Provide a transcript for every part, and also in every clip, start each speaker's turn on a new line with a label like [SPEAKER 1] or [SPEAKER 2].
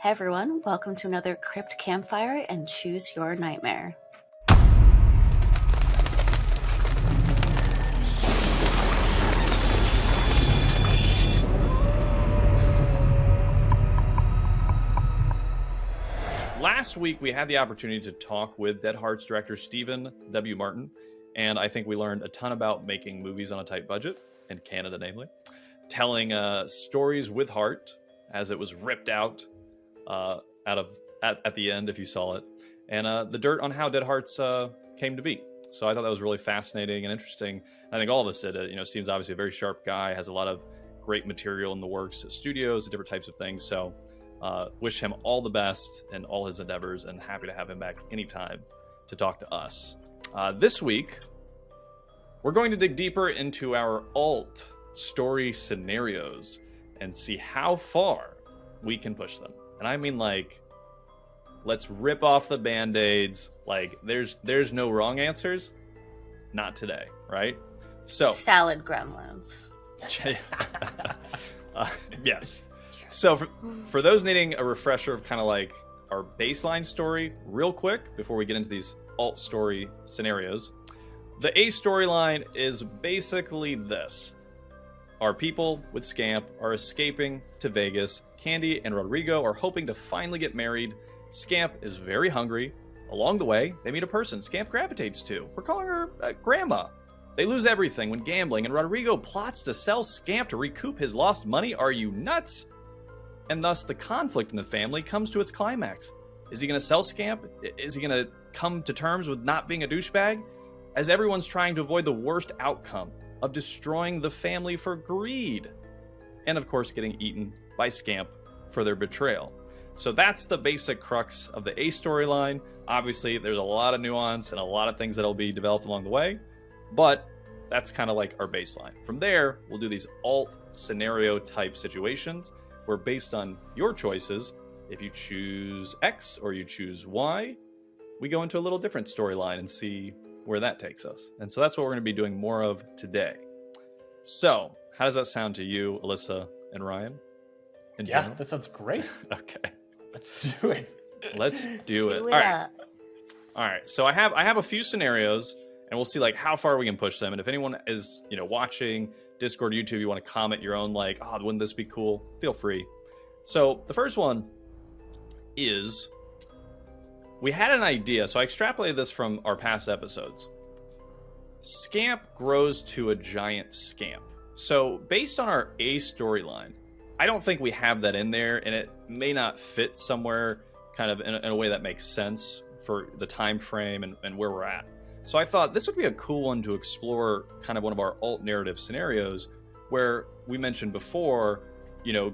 [SPEAKER 1] Hey everyone, welcome to another Crypt Campfire and Choose Your Nightmare.
[SPEAKER 2] Last week, we had the opportunity to talk with Dead Hearts director Stephen W. Martin, and I think we learned a ton about making movies on a tight budget, in Canada namely, telling stories with heart, as it was ripped out at the end, if you saw it, and the dirt on how Dead Hearts came to be. So I thought that was really fascinating and interesting. I think all of us did it. You know, Steven's obviously a very sharp guy, has a lot of great material in the works at studios, at different types of things, so wish him all the best in all his endeavors, and happy to have him back anytime to talk to us. This week, we're going to dig deeper into our alt story scenarios and see how far we can push them. And I mean, like, let's rip off the band-aids. Like, there's no wrong answers. Not today, right? So
[SPEAKER 1] Salad gremlins.
[SPEAKER 2] Yes. So for those needing a refresher of kind of like our baseline story real quick before we get into these alt story scenarios, the A storyline is basically this. Our people with Scamp are escaping to Vegas. Candy and Rodrigo are hoping to finally get married. Scamp is very hungry. Along the way, they meet a person Scamp gravitates to. We're calling her Grandma. They lose everything when gambling, and Rodrigo plots to sell Scamp to recoup his lost money. Are you nuts? And thus, the conflict in the family comes to its climax. Is he going to sell Scamp? Is he going to come to terms with not being a douchebag? As everyone's trying to avoid the worst outcome of destroying the family for greed. And of course, getting eaten by Scamp for their betrayal. So that's the basic crux of the A storyline. Obviously, there's a lot of nuance and a lot of things that'll be developed along the way. But that's kind of like our baseline. From there, we'll do these alt scenario type situations where, based on your choices, if you choose X or you choose Y, we go into a little different storyline and see where that takes us. And so that's what we're going to be doing more of today. So, how does that sound to you, Alyssa and Ryan?
[SPEAKER 3] Yeah, that sounds great.
[SPEAKER 2] Okay.
[SPEAKER 3] Let's do it.
[SPEAKER 2] Let's do it.
[SPEAKER 1] Do it up.
[SPEAKER 2] All right. So I have a few scenarios, and we'll see like how far we can push them. And if anyone is, watching Discord, YouTube, you want to comment your own, like, oh, wouldn't this be cool? Feel free. So the first one is, we had an idea. So I extrapolated this from our past episodes. Scamp grows to a giant scamp. So based on our A storyline, I don't think we have that in there, and it may not fit somewhere kind of in a way that makes sense for the time frame and where we're at. So I thought this would be a cool one to explore, kind of one of our alt narrative scenarios where we mentioned before,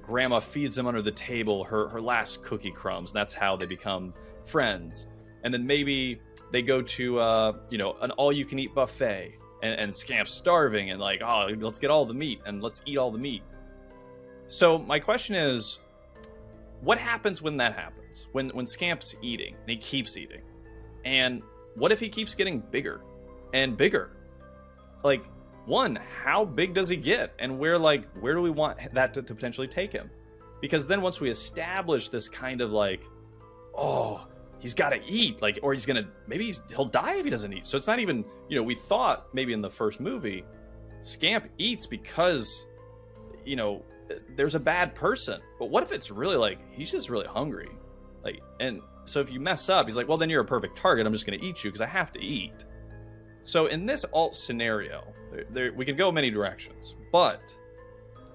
[SPEAKER 2] Grandma feeds them under the table her last cookie crumbs, and that's how they become friends. And then maybe they go to, an all-you-can-eat buffet, and Scamp's starving, and like, oh, let's get all the meat, and let's eat all the meat. So my question is, what happens when that happens? When Scamp's eating, and he keeps eating? And what if he keeps getting bigger and bigger? Like, one, how big does he get? And where do we want that to potentially take him? Because then once we establish this kind of like, oh, he's got to eat, like, or he'll die if he doesn't eat. So it's not even, we thought maybe in the first movie, Scamp eats because, there's a bad person. But what if it's really like, he's just really hungry? Like, and so if you mess up, he's like, well, then you're a perfect target. I'm just going to eat you because I have to eat. So in this alt scenario, we can go many directions. But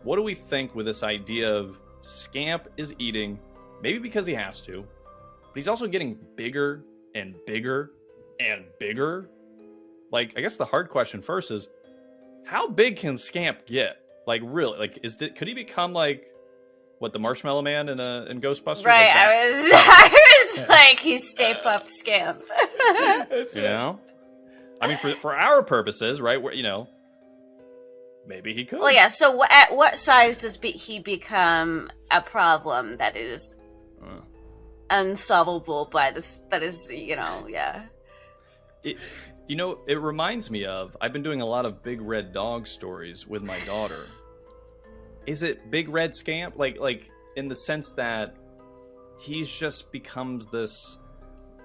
[SPEAKER 2] what do we think with this idea of Scamp is eating, maybe because he has to, but he's also getting bigger and bigger and bigger? Like, I guess the hard question first is, how big can Scamp get? Like, really? Like, could he become like what, the Marshmallow Man in Ghostbusters?
[SPEAKER 1] Right,
[SPEAKER 2] like
[SPEAKER 1] I was like, he's Stay Puft Scamp.
[SPEAKER 2] That's right. I mean, for our purposes, right? Where maybe he could.
[SPEAKER 1] Well, yeah. So, at what size does he become a problem that is unsolvable by this? That is, yeah.
[SPEAKER 2] It reminds me of, I've been doing a lot of Big Red Dog stories with my daughter. Is it Big Red Scamp? Like in the sense that he's just becomes this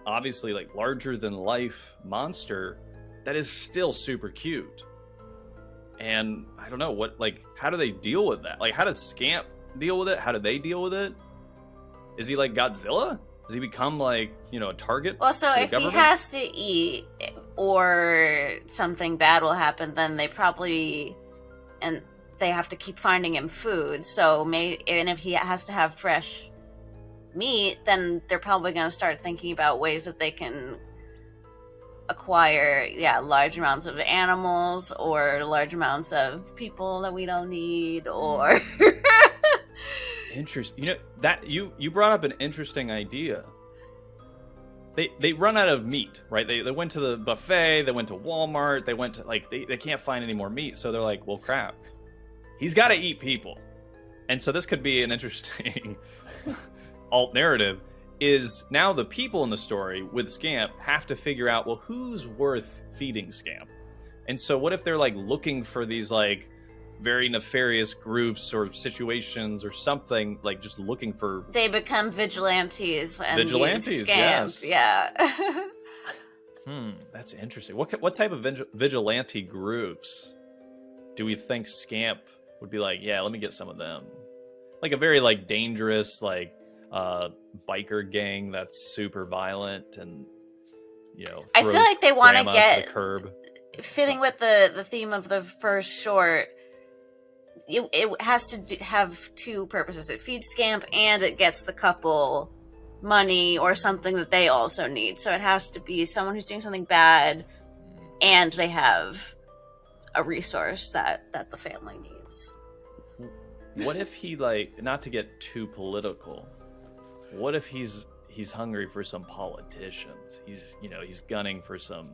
[SPEAKER 2] obviously like larger than life monster that is still super cute. And I don't know how do they deal with that? Like, how does Scamp deal with it? How do they deal with it? Is he like Godzilla? Does he become like, a target?
[SPEAKER 1] Well, so if
[SPEAKER 2] government?
[SPEAKER 1] he has to eat or something bad will happen, then they have to keep finding him food. So and if he has to have fresh meat, then they're probably going to start thinking about ways that they can acquire large amounts of animals or large amounts of people that we don't need, or
[SPEAKER 2] interesting. That you brought up an interesting idea. They run out of meat, right? They went to the buffet, they went to Walmart, they went to they can't find any more meat, so they're like, well, crap, he's got to eat people. And so this could be an interesting alt narrative. Is now the people in the story with Scamp have to figure out, well, who's worth feeding Scamp? And so what if they're like looking for these like very nefarious groups or situations or something, like just looking for...
[SPEAKER 1] They become vigilantes and use Scamp.
[SPEAKER 2] Yes.
[SPEAKER 1] Yeah.
[SPEAKER 2] That's interesting. What type of vigilante groups do we think Scamp would be like, yeah, let me get some of them? Like a very like dangerous, like biker gang that's super violent and
[SPEAKER 1] I feel like they want to get
[SPEAKER 2] the curb.
[SPEAKER 1] Fitting with the theme of the first short. It has to have two purposes. It feeds Scamp and it gets the couple money or something that they also need. So it has to be someone who's doing something bad and they have a resource that the family needs.
[SPEAKER 2] What if he, like, not to get too political, what if he's hungry for some politicians? He's gunning for some,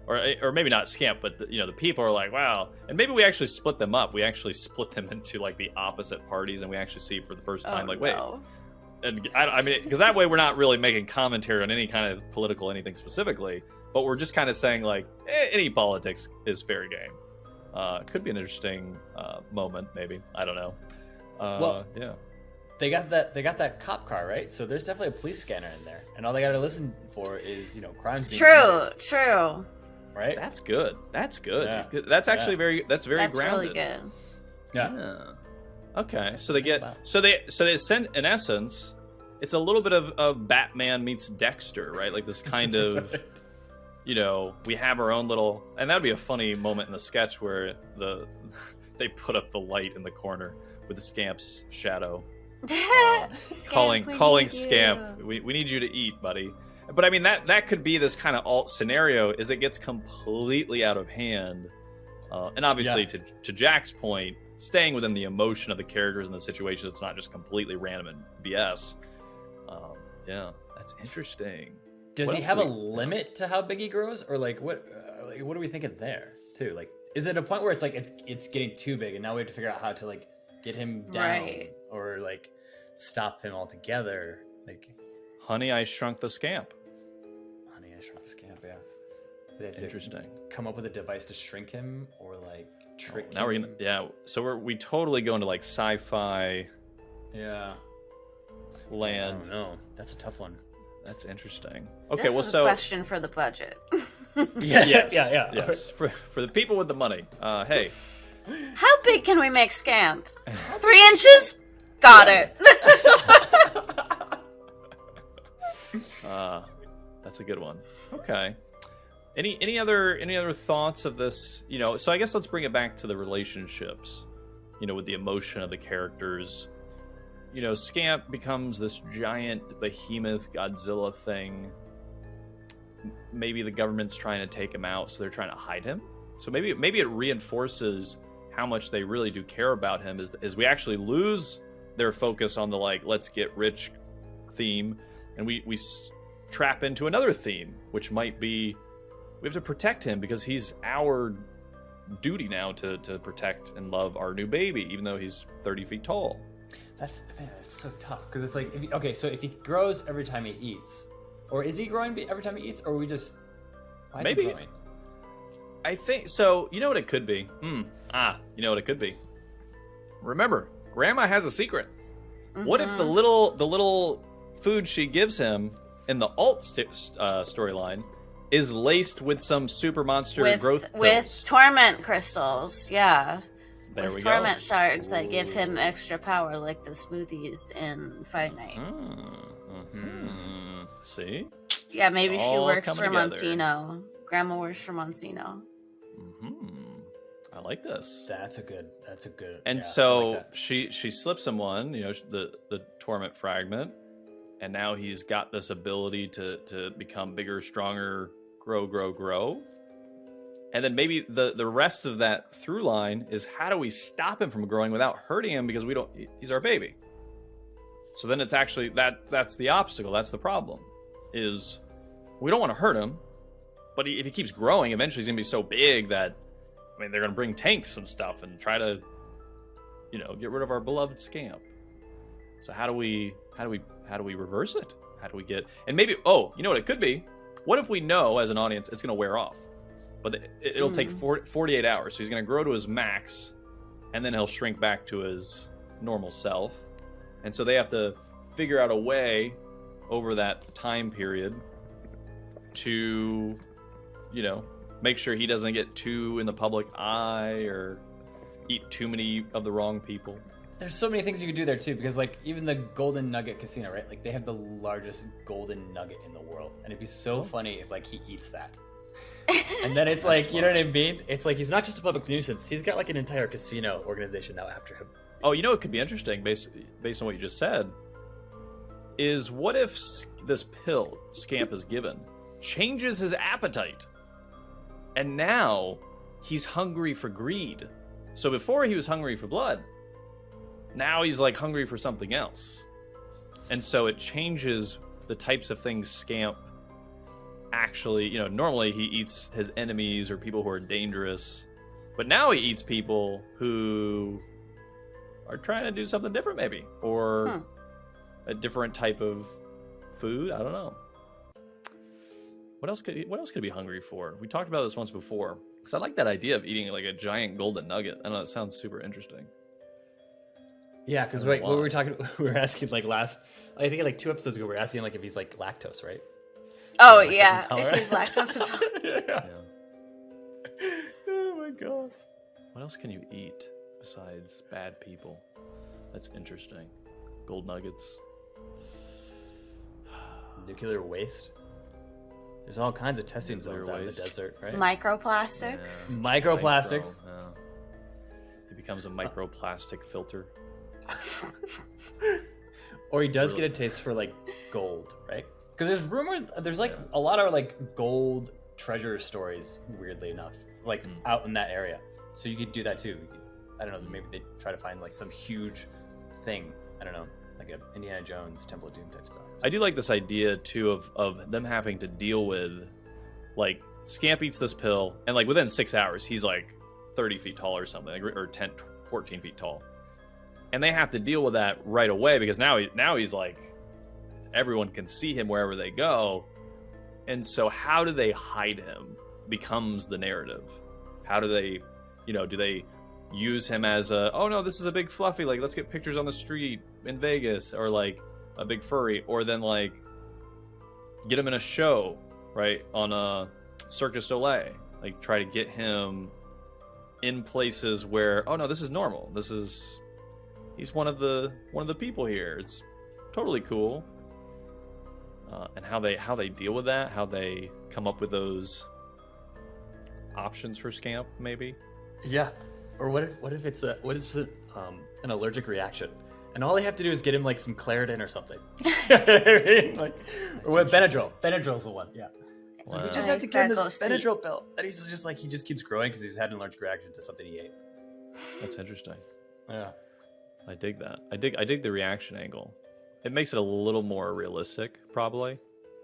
[SPEAKER 2] or maybe not Scamp, but the people are like, wow. And maybe we actually split them up. We actually split them into like the opposite parties, and we actually see for the first time, wait. And I mean, because that way we're not really making commentary on any kind of political anything specifically, but we're just kind of saying like any politics is fair game. Could be an interesting moment, maybe. I don't know. Yeah.
[SPEAKER 3] They got that cop car, right? So there's definitely a police scanner in there, and all they got to listen for is crimes being committed.
[SPEAKER 1] True.
[SPEAKER 3] Right?
[SPEAKER 2] That's good. Yeah. That's actually very grounded.
[SPEAKER 1] Really good.
[SPEAKER 3] Yeah.
[SPEAKER 2] Okay, so they send, in essence, it's a little bit of Batman meets Dexter, right? Like this kind of, we have our own little, and that'd be a funny moment in the sketch where they put up the light in the corner with the Scamp's shadow, calling Scamp, we need you to eat, buddy. But I mean that could be this kind of alt scenario, is it gets completely out of hand, and obviously to Jack's point, staying within the emotion of the characters and the situation. It's not just completely random and BS. Yeah, that's interesting.
[SPEAKER 3] Does he have a limit to how big he grows, or like what are we thinking there too? Like, is it a point where it's like it's getting too big, and now we have to figure out how to like get him down, or like stop him altogether? Like,
[SPEAKER 2] Honey, I Shrunk the Scamp.
[SPEAKER 3] Honey, I Shrunk the Scamp. Yeah. They have
[SPEAKER 2] Interesting.
[SPEAKER 3] To come up with a device to shrink him, or like trick him.
[SPEAKER 2] Now we're gonna So we totally go into like sci-fi.
[SPEAKER 3] Yeah.
[SPEAKER 2] Land.
[SPEAKER 3] I don't know. That's a tough one.
[SPEAKER 2] That's interesting. Okay,
[SPEAKER 1] this is a question for the budget.
[SPEAKER 2] Yes. For the people with the money. Hey.
[SPEAKER 1] How big can we make Scamp? 3 inches? Got it.
[SPEAKER 2] That's a good one. Okay. Any other thoughts of this? So I guess let's bring it back to the relationships. With the emotion of the characters. Scamp becomes this giant behemoth Godzilla thing. Maybe the government's trying to take him out, so they're trying to hide him. So maybe it reinforces how much they really do care about him. Is we actually lose their focus on the let's get rich theme, and we trap into another theme, which might be we have to protect him because he's our duty now to protect and love our new baby, even though he's 30 feet tall.
[SPEAKER 3] That's so tough, because it's like, so if he grows every time he eats, or is he growing every time he eats, or why is he growing?
[SPEAKER 2] I think so. You know what it could be? You know what it could be? Remember, Grandma has a secret. Mm-hmm. What if the little food she gives him in the alt storyline is laced with some super monster growth pills.
[SPEAKER 1] With torment crystals, yeah.
[SPEAKER 2] There
[SPEAKER 1] with
[SPEAKER 2] we
[SPEAKER 1] torment
[SPEAKER 2] go.
[SPEAKER 1] shards that give him extra power, like the smoothies in Fight Night.
[SPEAKER 2] See?
[SPEAKER 1] Yeah, maybe she
[SPEAKER 2] all
[SPEAKER 1] works for
[SPEAKER 2] coming together.
[SPEAKER 1] Monsino. Grandma works for Monsino.
[SPEAKER 2] I like this.
[SPEAKER 3] That's a good.
[SPEAKER 2] And
[SPEAKER 3] yeah, I
[SPEAKER 2] so
[SPEAKER 3] like that.
[SPEAKER 2] she slips him one, you know, the torment fragment, and now he's got this ability to become bigger, stronger, grow. And then maybe the rest of that through line is how do we stop him from growing without hurting him, because he's our baby. So then it's actually that's the obstacle, that's the problem, is we don't want to hurt him, but if he keeps growing, eventually he's gonna be so big that, I mean, they're gonna bring tanks and stuff and try to, you know, get rid of our beloved Scamp. So how do we reverse it? How do we get, and maybe, oh, you know what it could be? What if we know as an audience it's gonna wear off, but it'll take 48 hours. So he's gonna grow to his max, and then he'll shrink back to his normal self. And so they have to figure out a way over that time period to, you know, make sure he doesn't get too in the public eye or eat too many of the wrong people.
[SPEAKER 3] There's so many things you could do there too, because like even the Golden Nugget Casino, right? Like they have the largest golden nugget in the world, and it'd be so funny if like he eats that. And then it's like, you know what I mean? It's like he's not just a public nuisance. He's got like an entire casino organization now after him.
[SPEAKER 2] Oh, you know, it could be interesting based on what you just said, is what if this pill Scamp is given changes his appetite, and now he's hungry for greed. So before he was hungry for blood, now he's like hungry for something else. And so it changes the types of things Scamp actually, you know, normally he eats his enemies or people who are dangerous, but now he eats people who are trying to do something different, maybe, or a different type of food. I don't know. What else could he be hungry for? We talked about this once before, because I like that idea of eating like a giant golden nugget. I know it sounds super interesting.
[SPEAKER 3] Yeah, because what we were talking, we were asking like I think like 2 episodes ago, we were asking like if he's like lactose, right?
[SPEAKER 1] Oh,
[SPEAKER 3] Lactose
[SPEAKER 1] yeah.
[SPEAKER 3] intolerant.
[SPEAKER 1] If he's lactose intolerant.
[SPEAKER 2] Yeah. Oh my god. What else can you eat besides bad people? That's interesting. Gold nuggets.
[SPEAKER 3] Nuclear waste. There's all kinds of testing
[SPEAKER 2] Nuclear
[SPEAKER 3] zones out in the
[SPEAKER 2] waste.
[SPEAKER 3] desert, right?
[SPEAKER 1] Microplastics.
[SPEAKER 2] Yeah.
[SPEAKER 3] Microplastics.
[SPEAKER 2] He becomes a microplastic filter.
[SPEAKER 3] Or he does get a taste for like gold, right? Because there's like a lot of like gold treasure stories, weirdly enough, like out in that area. So you could do that too. I don't know, maybe they try to find like some huge thing. I don't know, like a Indiana Jones Temple of Doom type stuff.
[SPEAKER 2] I do like this idea too of them having to deal with, like, Scamp eats this pill, and like within 6 hours he's like 30 feet tall or something, like, or 10, 14 feet tall, and they have to deal with that right away, because now he's like, everyone can see him wherever they go. And so how do they hide him becomes the narrative. How do they, you know, do they use him as a, oh no, this is a big fluffy, like, let's get pictures on the street in Vegas, or like a big furry, or then like get him in a show, right, on a Cirque du Soleil, like try to get him in places where, oh no, this is normal, he's one of the people here, it's totally cool. And how they deal with that, how they come up with those options for Scamp, maybe.
[SPEAKER 3] Yeah. Or what if it's an allergic reaction, and all they have to do is get him like some Claritin or something. Like, or what, Benadryl. Benadryl's the one. Yeah. So we just have to give him this Benadryl pill, and he's just like, he just keeps growing because he's had an allergic reaction to something he ate.
[SPEAKER 2] That's interesting.
[SPEAKER 3] Yeah.
[SPEAKER 2] I dig that. I dig the reaction angle. It makes it a little more realistic, probably.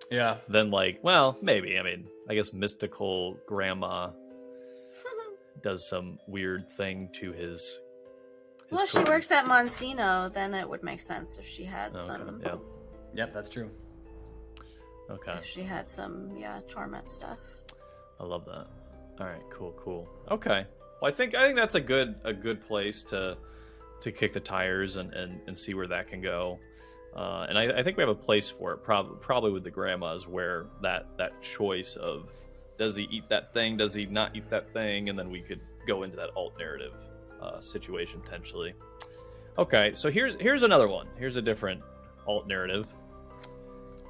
[SPEAKER 3] Yeah.
[SPEAKER 2] Than like, well, maybe. I mean, I guess mystical grandma does some weird thing to his
[SPEAKER 1] Well, if she works at Monsino, then it would make sense if she had some.
[SPEAKER 2] Yeah.
[SPEAKER 3] Yep, that's true.
[SPEAKER 2] Okay.
[SPEAKER 1] If she had some, torment stuff.
[SPEAKER 2] I love that. All right, cool. Okay. Well, I think that's a good place to kick the tires and see where that can go. And I think we have a place for it, probably with the grandmas, where that choice of does he eat that thing, does he not eat that thing, and then we could go into that alt narrative situation potentially. Okay, so here's another one. Here's a different alt narrative,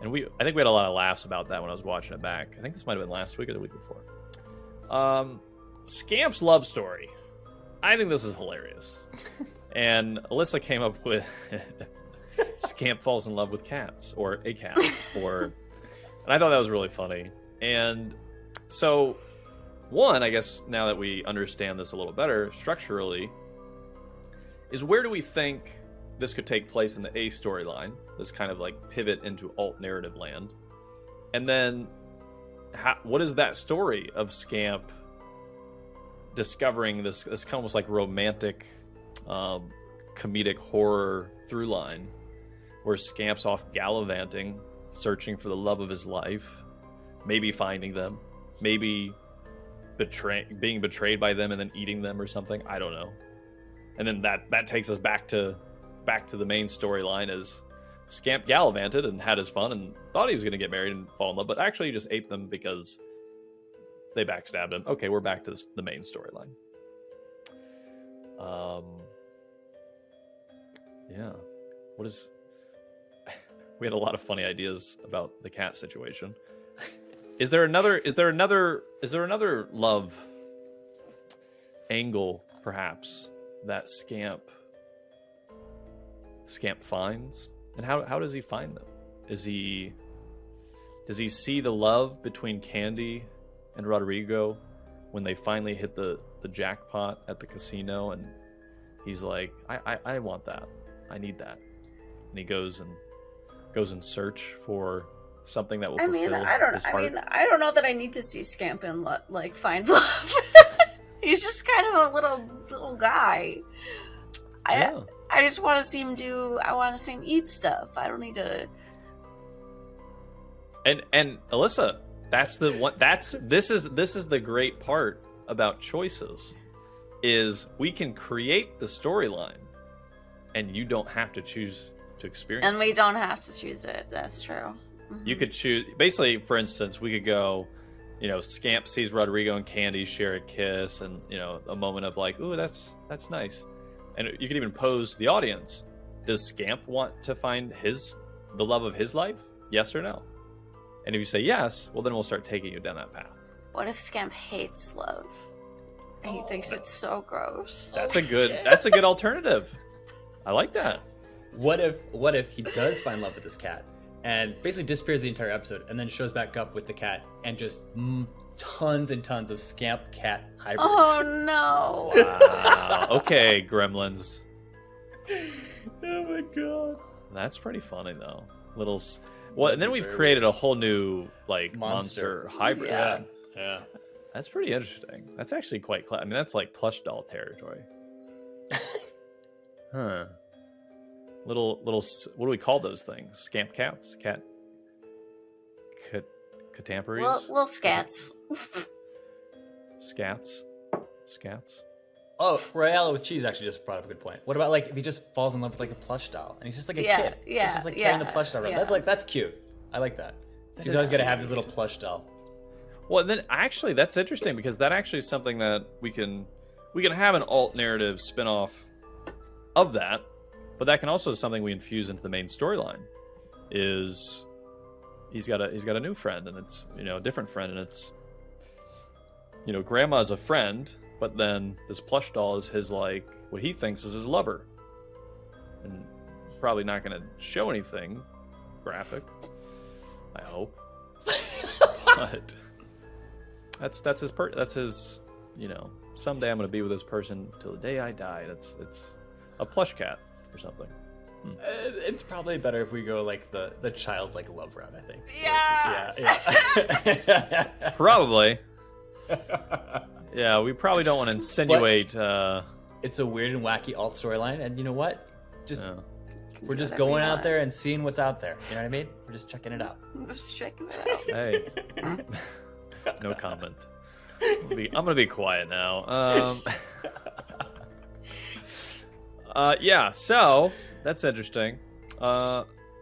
[SPEAKER 2] and I think we had a lot of laughs about that when I was watching it back. I think this might have been last week or the week before. Scamp's love story. I think this is hilarious. And Alyssa came up with Scamp falls in love with cats, or a cat, and I thought that was really funny. And so, one, I guess now that we understand this a little better structurally, is where do we think this could take place in the A storyline? This kind of like pivot into alt narrative land, and then what is that story of Scamp discovering this almost like romantic, comedic horror through line, where Scamp's off gallivanting, searching for the love of his life, maybe finding them, maybe being betrayed by them and then eating them or something. I don't know. And then that takes us back to the main storyline as Scamp gallivanted and had his fun and thought he was going to get married and fall in love, but actually he just ate them because they backstabbed him. Okay, we're back to the main storyline. Yeah. We had a lot of funny ideas about the cat situation. Is there another love angle perhaps that Scamp finds? And how does he find them? Does he see the love between Candy and Rodrigo when they finally hit the jackpot at the casino, and he's like, I want that. I need that. And he goes in search for something that will fulfill his heart.
[SPEAKER 1] I don't know that I need to see Scamp and find love. He's just kind of a little guy.
[SPEAKER 2] Yeah.
[SPEAKER 1] I just want to see him I want to see him eat stuff. I don't need to.
[SPEAKER 2] And Alyssa, that's the one. This is the great part about choices, is we can create the storyline, and you don't have to choose to experience.
[SPEAKER 1] And we don't have to choose it. That's true. Mm-hmm.
[SPEAKER 2] You could choose. Basically, for instance, we could go. Scamp sees Rodrigo and Candy share a kiss, and a moment of like, ooh, that's nice. And you could even pose to the audience: does Scamp want to find the love of his life? Yes or no? And if you say yes, well, then we'll start taking you down that path.
[SPEAKER 1] What if Scamp hates love? He thinks it's so gross.
[SPEAKER 2] That's a good alternative. I like that.
[SPEAKER 3] What if he does find love with this cat and basically disappears the entire episode and then shows back up with the cat and just tons and tons of Scamp cat hybrids?
[SPEAKER 1] Oh no!
[SPEAKER 2] Wow. Okay, Gremlins.
[SPEAKER 3] Oh my god.
[SPEAKER 2] That's pretty funny though. And then we've created a whole new monster hybrid.
[SPEAKER 3] Yeah.
[SPEAKER 2] That's pretty interesting. That's actually quite that's like plush doll territory. Huh. Little what do we call those things? Scamp cats? Catamperies?
[SPEAKER 1] Little scats.
[SPEAKER 2] Scats?
[SPEAKER 3] Oh, Royale with cheese actually just brought up a good point. What about if he just falls in love with a plush doll and he's just like a kid?
[SPEAKER 1] Yeah,
[SPEAKER 3] he's just carrying the plush doll around. That's cute. I like that. He's always gonna have his little plush doll.
[SPEAKER 2] Well, then actually that's interesting, because that actually is something that we can have an alt narrative spin-off of that, but that can also be something we infuse into the main storyline. Is he's got a new friend, and it's a different friend, and it's grandma's a friend, but then this plush doll is his what he thinks is his lover, and probably not going to show anything graphic, I hope. But that's his someday I'm going to be with this person till the day I die. It's a plush cat or something.
[SPEAKER 3] It's probably better if we go the childlike love route, I think.
[SPEAKER 1] Yeah.
[SPEAKER 2] Probably. Yeah, we probably don't want to insinuate.
[SPEAKER 3] It's a weird and wacky alt storyline, and you know what? We're just
[SPEAKER 1] whatever
[SPEAKER 3] going
[SPEAKER 1] you
[SPEAKER 3] out
[SPEAKER 1] want.
[SPEAKER 3] there and seeing what's out there. You know what I mean? We're just checking it out.
[SPEAKER 1] Just checking it out.
[SPEAKER 2] Hey, no comment. I'm gonna be quiet now. Yeah, so that's interesting.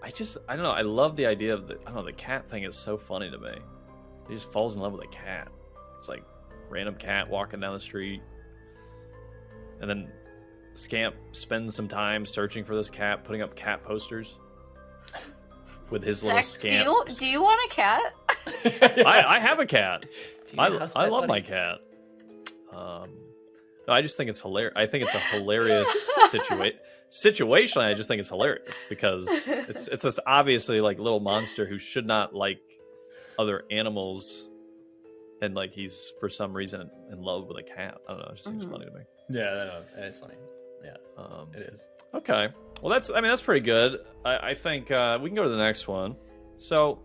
[SPEAKER 2] I don't know. I love the idea of the cat thing is so funny to me. He just falls in love with a cat. It's like random cat walking down the street. And then Scamp spends some time searching for this cat, putting up cat posters with his little Scamp.
[SPEAKER 1] Do you want a cat?
[SPEAKER 2] I have a cat. I love my cat. No, I just think it's hilarious. I think it's a hilarious situation. Situationally, I just think it's hilarious because it's this obviously like little monster who should not like other animals, and like he's for some reason in love with a cat. I don't know. It just seems funny to me.
[SPEAKER 3] Yeah, it is funny. Yeah, it is.
[SPEAKER 2] Okay. Well, that's pretty good. I think we can go to the next one. So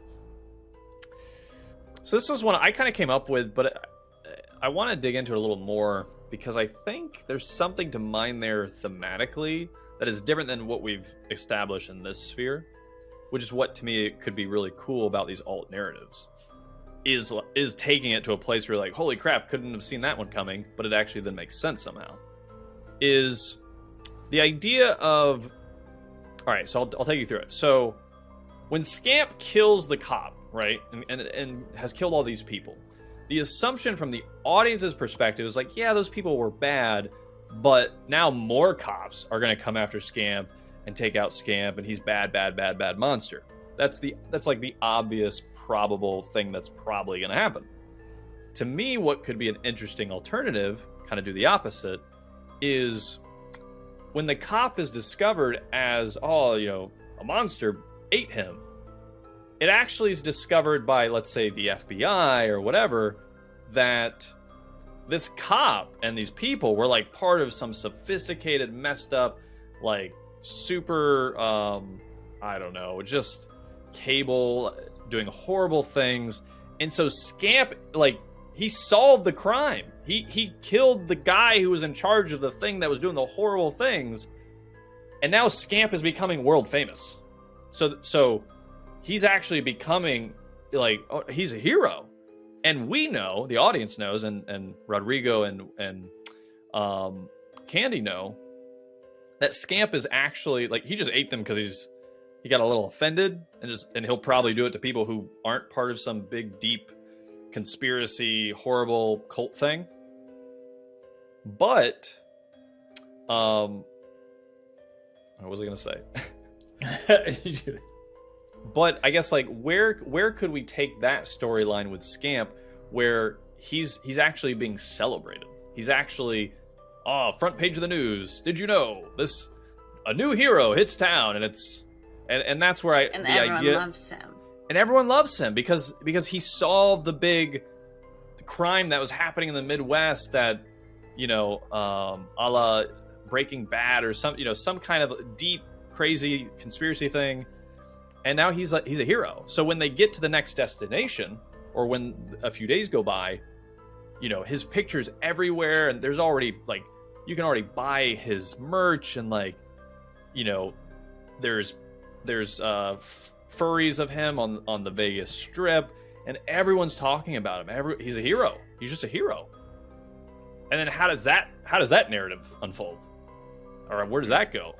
[SPEAKER 2] this is one I kind of came up with, but I want to dig into it a little more because I think there's something to mine there thematically that is different than what we've established in this sphere, which is what to me could be really cool about these alt narratives. Is taking it to a place where you're like, holy crap, couldn't have seen that one coming, but it actually then makes sense somehow. Is the idea of, all right, so I'll take you through it. So when Scamp kills the cop, right, and has killed all these people, the assumption from the audience's perspective is like, yeah, those people were bad, but now more cops are going to come after Scamp and take out Scamp, and he's bad monster. That's like the obvious probable thing that's probably going to happen. To me, what could be an interesting alternative, kind of do the opposite, is when the cop is discovered as, a monster ate him, it actually is discovered by, let's say, the FBI or whatever, that this cop and these people were like part of some sophisticated, messed up, like super, I don't know, just cable doing horrible things. And so Scamp, like, he solved the crime. He killed the guy who was in charge of the thing that was doing the horrible things. And now Scamp is becoming world famous. So he's actually becoming, like, he's a hero. And we know, the audience knows, and Rodrigo and Candy know, that Scamp is actually, like, he just ate them because he got a little offended, and he'll probably do it to people who aren't part of some big, deep conspiracy, horrible cult thing. But, what was I gonna say? But I guess, like, where could we take that storyline with Scamp, where he's actually being celebrated? He's actually, front page of the news. Did you know a new hero hits town, and that's where
[SPEAKER 1] everyone loves him.
[SPEAKER 2] And everyone loves him because he solved the big crime that was happening in the Midwest that, a la Breaking Bad or some kind of deep, crazy conspiracy thing. And now he's a hero. So when they get to the next destination, or when a few days go by, his picture's everywhere, and there's already, like, you can already buy his merch, and, like, there's furries of him on the Vegas Strip, and everyone's talking about him. He's a hero. He's just a hero. And then how does that narrative unfold, or where does that go?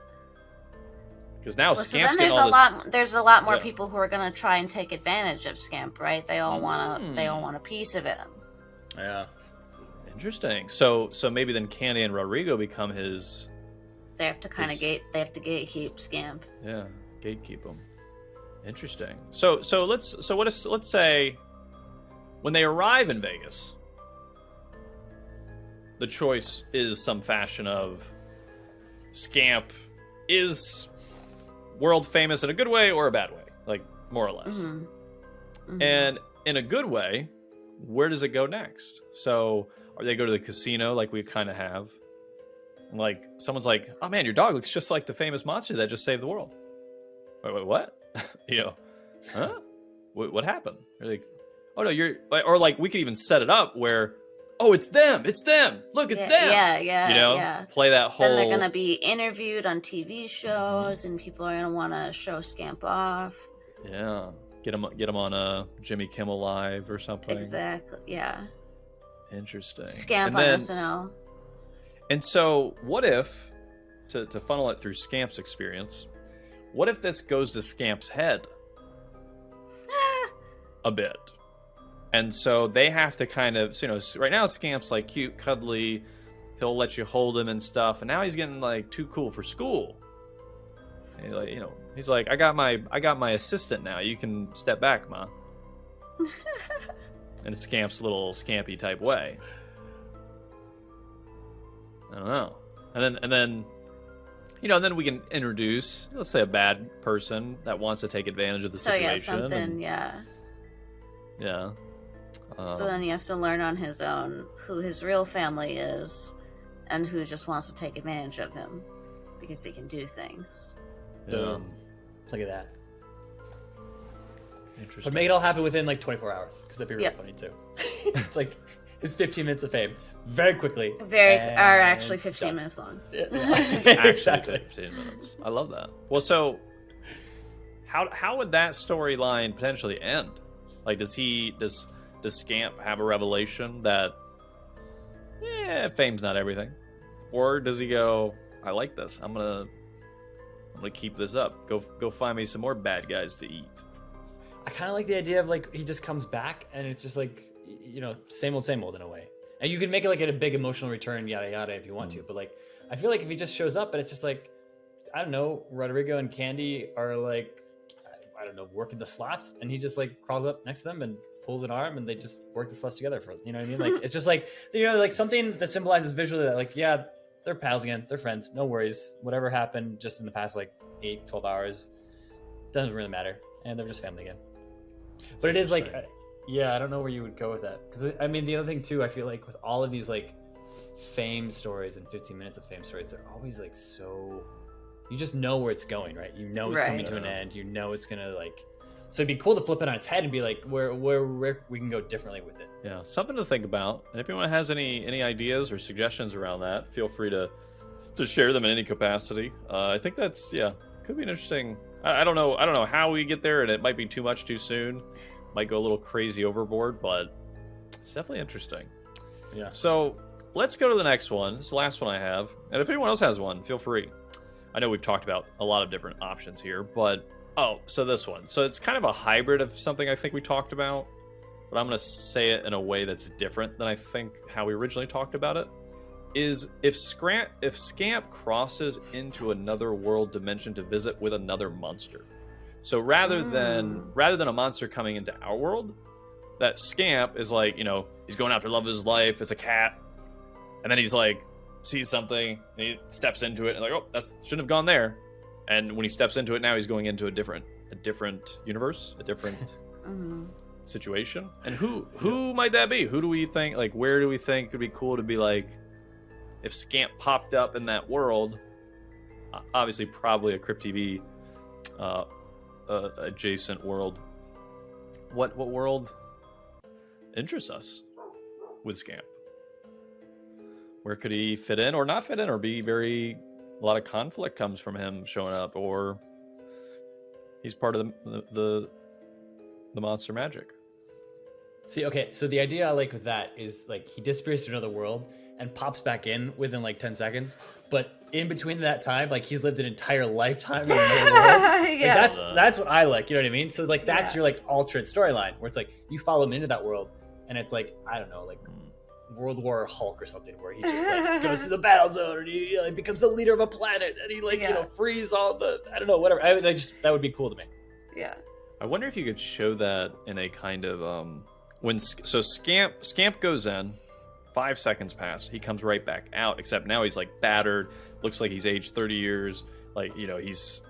[SPEAKER 2] Because now Scamp's getting all this...
[SPEAKER 1] There's a lot more people who are going to try and take advantage of Scamp, right? They all want a piece of him.
[SPEAKER 3] Yeah.
[SPEAKER 2] Interesting. So maybe then Candy and Rodrigo become his...
[SPEAKER 1] They have to gatekeep Scamp.
[SPEAKER 2] Yeah, gatekeep him. Interesting. So let's say when they arrive in Vegas, the choice is some fashion of Scamp is world famous in a good way or a bad way, like, more or less. Mm-hmm. Mm-hmm. And in a good way, where does it go next? So, or they go to the casino, like we kind of have. And, like, someone's like, "Oh man, your dog looks just like the famous monster that just saved the world." Wait, what? Huh? What happened? You're like, "Oh no, you're," or like we could even set it up where, "Oh, it's them! Look, it's them!"
[SPEAKER 1] Yeah.
[SPEAKER 2] Play that whole.
[SPEAKER 1] Then they're gonna be interviewed on TV shows, and people are gonna want to show Scamp off.
[SPEAKER 2] Yeah, get them on Jimmy Kimmel Live or something.
[SPEAKER 1] Exactly. Yeah.
[SPEAKER 2] Interesting.
[SPEAKER 1] Scamp on SNL.
[SPEAKER 2] And so, what if, to funnel it through Scamp's experience, what if this goes to Scamp's head a bit? And so they have to kind of, so, you know, right now Scamp's like cute, cuddly, he'll let you hold him and stuff, and now he's getting like too cool for school. And, like, you know, he's like, I got my assistant now. You can step back, Ma. In Scamp's little Scampy type way. I don't know. And then, you know, and then we can introduce, let's say, a bad person that wants to take advantage of the situation.
[SPEAKER 1] So yeah, something, yeah. So then he has to learn on his own who his real family is and who just wants to take advantage of him because he can do things.
[SPEAKER 2] Yeah.
[SPEAKER 3] Look at that.
[SPEAKER 2] Interesting.
[SPEAKER 3] But make it all happen within like 24 hours, because that'd be really
[SPEAKER 1] Yep.
[SPEAKER 3] funny too. It's like his 15 minutes of fame very quickly.
[SPEAKER 1] Are actually 15
[SPEAKER 3] done.
[SPEAKER 1] minutes long.
[SPEAKER 3] Yeah.
[SPEAKER 2] Actually,
[SPEAKER 3] Exactly.
[SPEAKER 2] 15 minutes. I love that. Well, so how would that storyline potentially end? Like, does Scamp have a revelation that fame's not everything, or does he go, I like this, I'm gonna keep this up, go find me some more bad guys to eat?
[SPEAKER 3] I kind of like the idea of like he just comes back and it's just like, you know, same old in a way. And you can make it like a big emotional return, yada yada, if you want to. But like, I feel like if he just shows up and it's just like, I don't know, Rodrigo and Candy are like, I don't know, working the slots, and he just like crawls up next to them and pulls an arm, and they just work the slots together for, you know what I mean? Like, it's just like, you know, like something that symbolizes visually that like, yeah, they're pals again, they're friends, no worries. Whatever happened just in the past like 8-12 hours doesn't really matter, and they're just family again. But it is like, yeah, I don't know where you would go with that, because I mean, the other thing too, I feel like with all of these like fame stories and 15 minutes of fame stories, they're always like so, you just know where it's going, right? You know it's coming to an end, you know it's gonna like, so it'd be cool to flip it on its head and be like, where we can go differently with it.
[SPEAKER 2] Yeah, something to think about. And if anyone has any ideas or suggestions around that, feel free to share them in any capacity. I think that's, could be an interesting. I don't know how we get there, and it might be too much too soon. Might go a little crazy overboard, but it's definitely interesting.
[SPEAKER 3] Yeah.
[SPEAKER 2] So let's go to the next one. It's the last one I have, and if anyone else has one, feel free. I know we've talked about a lot of different options here, but so this one. So it's kind of a hybrid of something I think we talked about, but I'm going to say it in a way that's different than I think how we originally talked about it. Is if Scamp crosses into another world dimension to visit with another monster. So rather than a monster coming into our world, that Scamp is like, you know, he's going after love of his life, it's a cat, and then he's like, sees something, and he steps into it, and like, oh, that shouldn't have gone there. And when he steps into it now, he's going into a different universe, a different situation. And who might that be? Who do we think, like, where do we think could be cool to be like, if Scamp popped up in that world, obviously probably a Crypt TV adjacent world. What world interests us with Scamp? Where could he fit in or not fit in, or be a lot of conflict comes from him showing up, or he's part of the monster magic?
[SPEAKER 3] See, okay, so the idea I like with that is like he disappears to another world and pops back in within like 10 seconds, but in between that time, like he's lived an entire lifetime in another world.
[SPEAKER 1] Yeah.
[SPEAKER 3] Like, that's what I like, you know what I mean? So like that's your like alternate storyline where it's like you follow him into that world, and it's like, I don't know, like World War Hulk or something, where he just like goes to the battle zone and he like becomes the leader of a planet and he like you know frees all the, I don't know, whatever. That would be cool to me.
[SPEAKER 1] Yeah.
[SPEAKER 2] I wonder if you could show that in a kind of Scamp goes in, 5 seconds passed, he comes right back out, except now he's like battered, looks like he's aged 30 years, like, you know, he's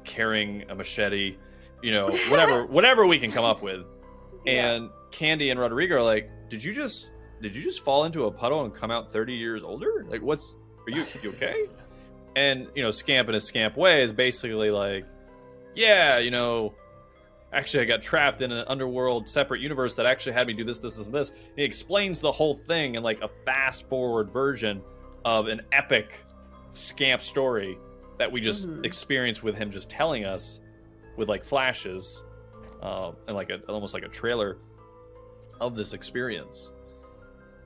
[SPEAKER 2] carrying a machete, you know, whatever we can come up with. And Candy and Rodrigo are like, did you just fall into a puddle and come out 30 years older? Like, are you okay? And, you know, Scamp in his Scamp way is basically like, yeah, you know, actually I got trapped in an underworld separate universe that actually had me do this, and this. He explains the whole thing in like a fast forward version of an epic Scamp story that we just experienced with him just telling us with like flashes and like almost like a trailer of this experience.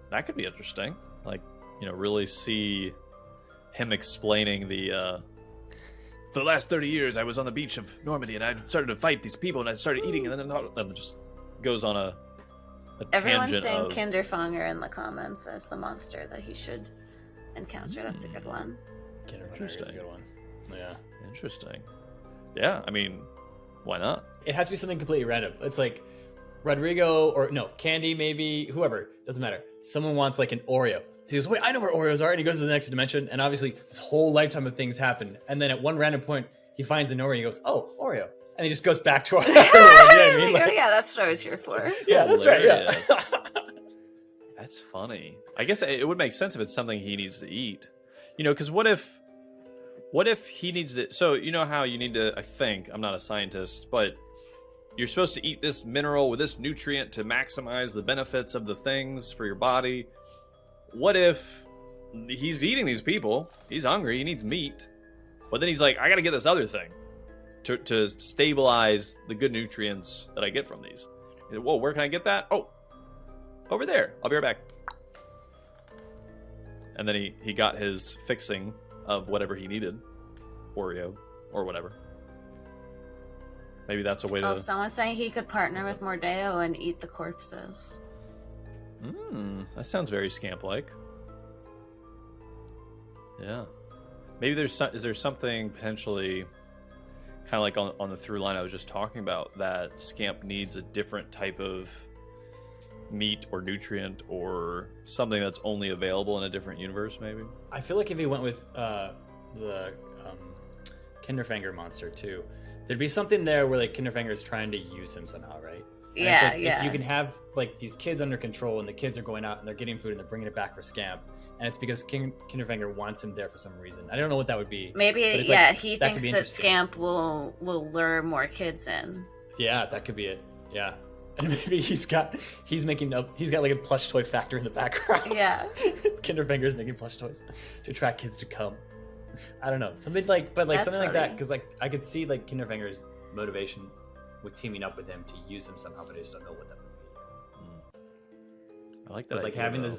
[SPEAKER 2] That could be interesting. Like, you know, really see him explaining the for the last 30 years, I was on the beach of Normandy, and I started to fight these people, and I started eating, and then it just goes on a
[SPEAKER 1] Everyone's
[SPEAKER 2] tangent
[SPEAKER 1] saying
[SPEAKER 2] of...
[SPEAKER 1] Kinderfanger in the comments as the monster that he should encounter. That's a good one.
[SPEAKER 3] Kinderfanger is a good one. Yeah.
[SPEAKER 2] Interesting. Yeah, I mean, why not?
[SPEAKER 3] It has to be something completely random. It's like Rodrigo or no, Candy maybe, whoever, doesn't matter. Someone wants like an Oreo. He goes, wait, I know where Oreos are, and he goes to the next dimension, and obviously this whole lifetime of things happen, and then at one random point, he finds an Oreo, and he goes, oh, Oreo. And he just goes back to our you know what I mean?
[SPEAKER 1] Oh yeah, that's what I was here for.
[SPEAKER 3] Yeah, that's right, yeah.
[SPEAKER 2] That's funny. I guess it would make sense if it's something he needs to eat. You know, because what if he needs to... So, you know how you need to... I think, I'm not a scientist, but you're supposed to eat this mineral with this nutrient to maximize the benefits of the things for your body. What if he's eating these people, he's hungry, he needs meat, but then he's like, I gotta get this other thing to stabilize the good nutrients that I get from these. He's like, whoa, where can I get that? Oh, over there. I'll be right back. And then he got his fixing of whatever he needed. Oreo or whatever. Maybe that's a way to...
[SPEAKER 1] Oh, someone's saying he could partner with Mordeo and eat the corpses.
[SPEAKER 2] That sounds very Scamp-like. Yeah. Maybe is there something potentially kind of like on the through line I was just talking about, that Scamp needs a different type of meat or nutrient or something that's only available in a different universe, maybe?
[SPEAKER 3] I feel like if he went with the Kinderfanger monster too, there'd be something there where like Kinderfanger is trying to use him somehow, right? And
[SPEAKER 1] Yeah,
[SPEAKER 3] like,
[SPEAKER 1] yeah.
[SPEAKER 3] If you can have like these kids under control, and the kids are going out and they're getting food and they're bringing it back for Scamp, and it's because Kinderfanger wants him there for some reason. I don't know what that would be.
[SPEAKER 1] Maybe,
[SPEAKER 3] but it's
[SPEAKER 1] yeah,
[SPEAKER 3] like,
[SPEAKER 1] he
[SPEAKER 3] that could
[SPEAKER 1] thinks
[SPEAKER 3] be
[SPEAKER 1] that
[SPEAKER 3] interesting.
[SPEAKER 1] Scamp will lure more kids in.
[SPEAKER 3] Yeah, that could be it. Yeah, and maybe he's got like a plush toy factory in the background.
[SPEAKER 1] Yeah.
[SPEAKER 3] Kinderfanger's making plush toys to attract kids to come. I don't know, something like, but like
[SPEAKER 1] That's
[SPEAKER 3] something like that,
[SPEAKER 1] funny.
[SPEAKER 3] because like I could see like Kinderfanger's motivation with teaming up with him to use him somehow, but I just don't know what that would be.
[SPEAKER 2] I like that.
[SPEAKER 3] But like
[SPEAKER 2] idea,
[SPEAKER 3] having
[SPEAKER 2] though.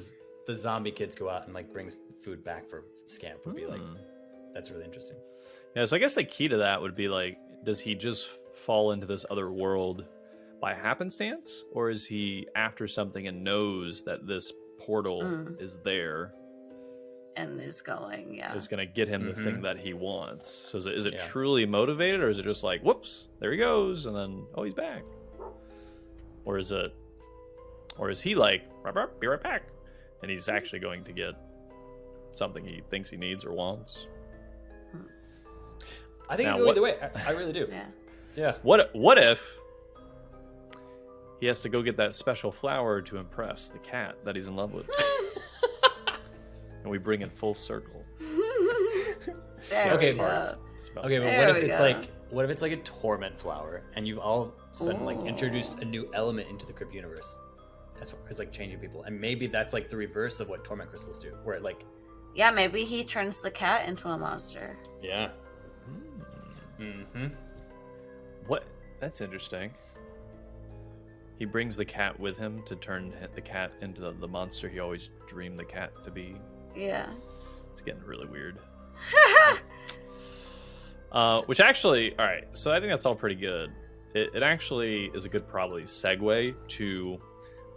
[SPEAKER 3] the zombie kids go out and like brings food back for Scamp would be like, that's really interesting.
[SPEAKER 2] Yeah, so I guess the key to that would be like, does he just fall into this other world by happenstance, or is he after something and knows that this portal is there
[SPEAKER 1] And is going, yeah.
[SPEAKER 2] is going to get him the thing that he wants? So is it
[SPEAKER 3] Yeah.
[SPEAKER 2] truly motivated, or is it just like, whoops, there he goes, and then he's back? Or is he like, be right back, and he's actually going to get something he thinks he needs or wants?
[SPEAKER 3] I think
[SPEAKER 2] Now,
[SPEAKER 3] it go
[SPEAKER 2] what-
[SPEAKER 3] either way. I really do.
[SPEAKER 1] Yeah.
[SPEAKER 3] Yeah.
[SPEAKER 2] What if he has to go get that special flower to impress the cat that he's in love with? And we bring it full circle.
[SPEAKER 1] There
[SPEAKER 3] Okay,
[SPEAKER 1] we go.
[SPEAKER 3] Okay, but
[SPEAKER 1] There
[SPEAKER 3] what if
[SPEAKER 1] we
[SPEAKER 3] it's
[SPEAKER 1] go.
[SPEAKER 3] what if it's like a torment flower, and you've all of a sudden like introduced a new element into the Crypt universe, as far as like changing people, and maybe that's like the reverse of what torment crystals do, where it like,
[SPEAKER 1] Yeah, maybe he turns the cat into a monster.
[SPEAKER 3] yeah,
[SPEAKER 2] What? That's interesting. He brings the cat with him to turn the cat into the monster he always dreamed the cat to be.
[SPEAKER 1] Yeah.
[SPEAKER 2] It's getting really weird. Which actually, all right, so I think that's all pretty good. It actually is a good probably segue to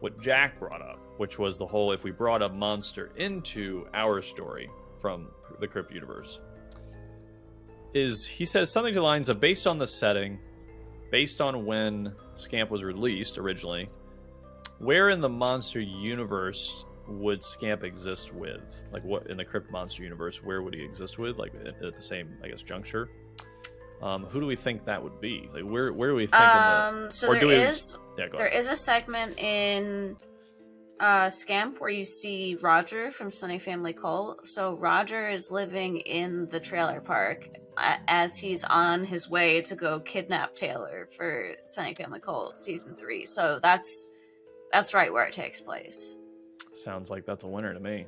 [SPEAKER 2] what Jack brought up, which was the whole, if we brought a monster into our story from the Crypt universe, is he says something to the lines of, based on the setting, based on when Scamp was released originally, where in the monster universe would Scamp exist with? Like, what in the Crypt monster universe, where would he exist with? Like, at the same, I guess, juncture? Who do we think that would be? Like, where do we think?
[SPEAKER 1] So
[SPEAKER 2] or do
[SPEAKER 1] there
[SPEAKER 2] we-
[SPEAKER 1] is
[SPEAKER 2] Yeah, go
[SPEAKER 1] there
[SPEAKER 2] ahead.
[SPEAKER 1] is a segment in Scamp where you see Roger from Sunny Family Cult. So Roger is living in the trailer park as he's on his way to go kidnap Taylor for Sunny Family Cult season 3. So that's right where it takes place.
[SPEAKER 2] Sounds like that's a winner to me.